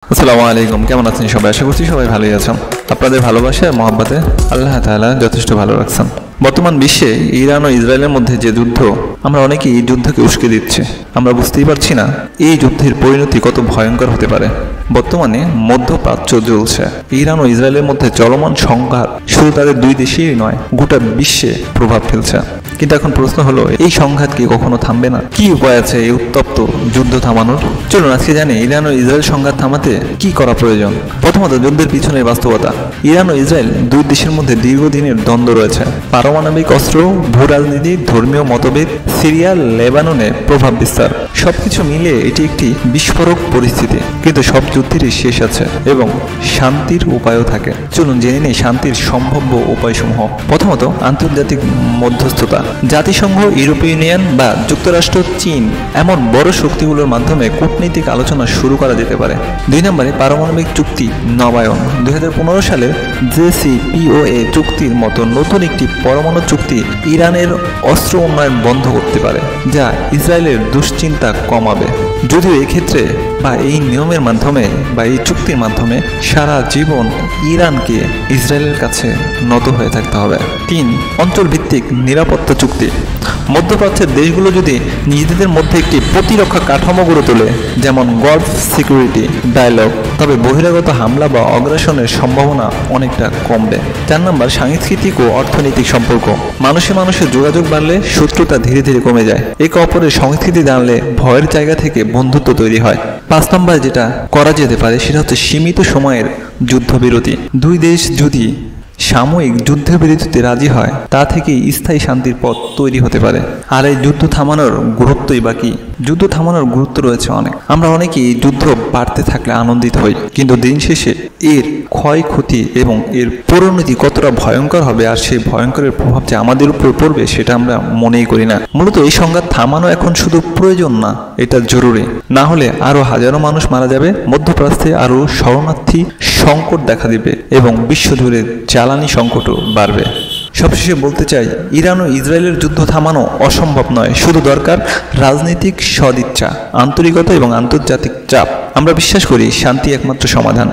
আসসালামু আলাইকুম, কেমন আছেন সবাই? আশা করছি সবাই ভালোই আছেন। আপনাদের ভালোবাসা আর মহব্বতে আল্লাহ তাআলা যথেষ্ট ভালো রাখছেন। বর্তমান বিশ্বে ইরান ও ইসরায়েলের মধ্যে যে যুদ্ধ, আমরা অনেকেই এই যুদ্ধকে উস্কে দিচ্ছি। আমরা বুঝতেই পারছি না এই যুদ্ধের পরিণতি কত ভয়ঙ্কর হতে পারে। বর্তমানে মধ্যপ্রাচ্য জ্বলছে। ইরান ও ইসরায়েলের মধ্যে চলমান সংঘাত শুধু তাদের দুই দেশেই নয়, গোটা বিশ্বে প্রভাব ফেলছে। কিন্তু এখন প্রশ্ন হলো, এই সংঘাত কি কখনো থামবে না? কি উপায় আছে এই উত্তপ্ত যুদ্ধ থামানোর? চলুন আজকে জানি ইরান ও ইসরায়েল সংঘাত থামাতে কি করা প্রয়োজন। প্রথমত, যুদ্ধের পিছনের বাস্তবতা। ইরান ও ইসরায়েল দুই দেশের মধ্যে দীর্ঘদিনের দ্বন্দ্ব রয়েছে। পারমাণবিক অস্ত্র, ভূ রাজনীতি, ধর্মীয় মতভেদ, সিরিয়া, লেবাননে প্রভাব বিস্তার, সবকিছু মিলিয়ে এটি একটি বিস্ফোরক পরিস্থিতি। কিন্তু সব যুদ্ধেরই শেষ আছে এবং শান্তির উপায়ও থাকে। চলুন জেনে নেই শান্তির সম্ভাব্য উপায়সমূহ। প্রথমত, আন্তর্জাতিক মধ্যস্থতা। জাতিসংঘ, ইউরোপীয় ইউনিয়ন বা যুক্তরাষ্ট্র, চীন এমন বড় শক্তিগুলোর মাধ্যমে কূটনৈতিক আলোচনা শুরু করা যেতে পারে। 2 নম্বরে, পারমাণবিক চুক্তি নবায়ন। 2015 সালে JCPOA চুক্তির মতো নতুন একটি পরমাণু চুক্তি ইরানের অস্ত্র উন্নয়ন বন্ধ করতে পারে, যা ইসরায়েলের দুশ্চিন্তা কমাবে। যদিও এক্ষেত্রে বা এই নিয়মের মাধ্যমে বা এই চুক্তির মাধ্যমে সারা জীবন ইরানকে ইসরায়েলের কাছে নত হয়ে থাকতে হবে। 3, অঞ্চলভিত্তিক নিরাপত্তা চুক্তি। মধ্যপ্রাচ্যের দেশগুলো যদি নিজেদের মধ্যে একটি প্রতিরক্ষা কাঠামো গড়ে তোলে, যেমন গলফ সিকিউরিটি ডায়ালগ, তবে বহিরাগত হামলা বা অগ্রাসনের সম্ভাবনা অনেকটা কমবে। 4 নম্বর, সাংস্কৃতিক ও অর্থনৈতিক সম্পর্ক। মানুষে মানুষের যোগাযোগ বাড়লে শত্রুতা ধীরে ধীরে কমে যায়। একে অপরের সংস্কৃতি জানলে ভয়ের জায়গা থেকে বন্ধুত্ব তৈরি হয়। 5 নম্বর যেটা করা যেতে পারে সেটা হচ্ছে সীমিত সময়ের যুদ্ধবিরতি। দুই দেশ যদি সাময়িক যুদ্ধবিরতিতে রাজি হয়, তা থেকে স্থায়ী শান্তির পথ তৈরি হতে পারে। আর এই যুদ্ধ থামানোর গুরুত্বই বা কি? যুদ্ধ থামানোর গুরুত্ব রয়েছে অনেক। আমরা অনেকেই যুদ্ধ বাড়তে থাকলে আনন্দিত হই, কিন্তু দিন শেষে এর ক্ষয়ক্ষতি এবং এর পরিণতি কতটা ভয়ঙ্কর হবে আর সেই ভয়ঙ্করের প্রভাব যে আমাদের উপর পড়বে সেটা আমরা মনেই করি না। মূলত এই সংঘাত থামানো এখন শুধু প্রয়োজন না, এটা জরুরি। না হলে আরো হাজারো মানুষ মারা যাবে, মধ্যপ্রাচ্যে আরো শরণার্থী সংকট দেখা দিবে এবং বিশ্বজুড়ে জ্বালানি সংকটও বাড়বে। সবশেষে বলতে চাই, ইরান ও ইসরায়েলের যুদ্ধ থামানো অসম্ভব নয়, শুধু দরকার রাজনৈতিক সদিচ্ছা, আন্তরিকতা এবং আন্তর্জাতিক চাপ। আমরা বিশ্বাস করি শান্তি একমাত্র সমাধান।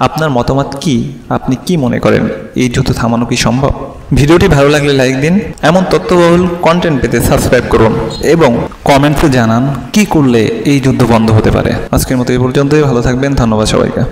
আপনার মতামত কি? আপনি কি মনে করেন, এই যুদ্ধ থামানো কি সম্ভব? ভিডিওটি ভালো লাগলে লাইক দিন, এমন তথ্যবহুল কন্টেন্ট পেতে সাবস্ক্রাইব করুন এবং কমেন্টে জানান কি করলে এই যুদ্ধ বন্ধ হতে পারে। আজকের মতো এই পর্যন্তই। ভালো থাকবেন। ধন্যবাদ সবাইকে।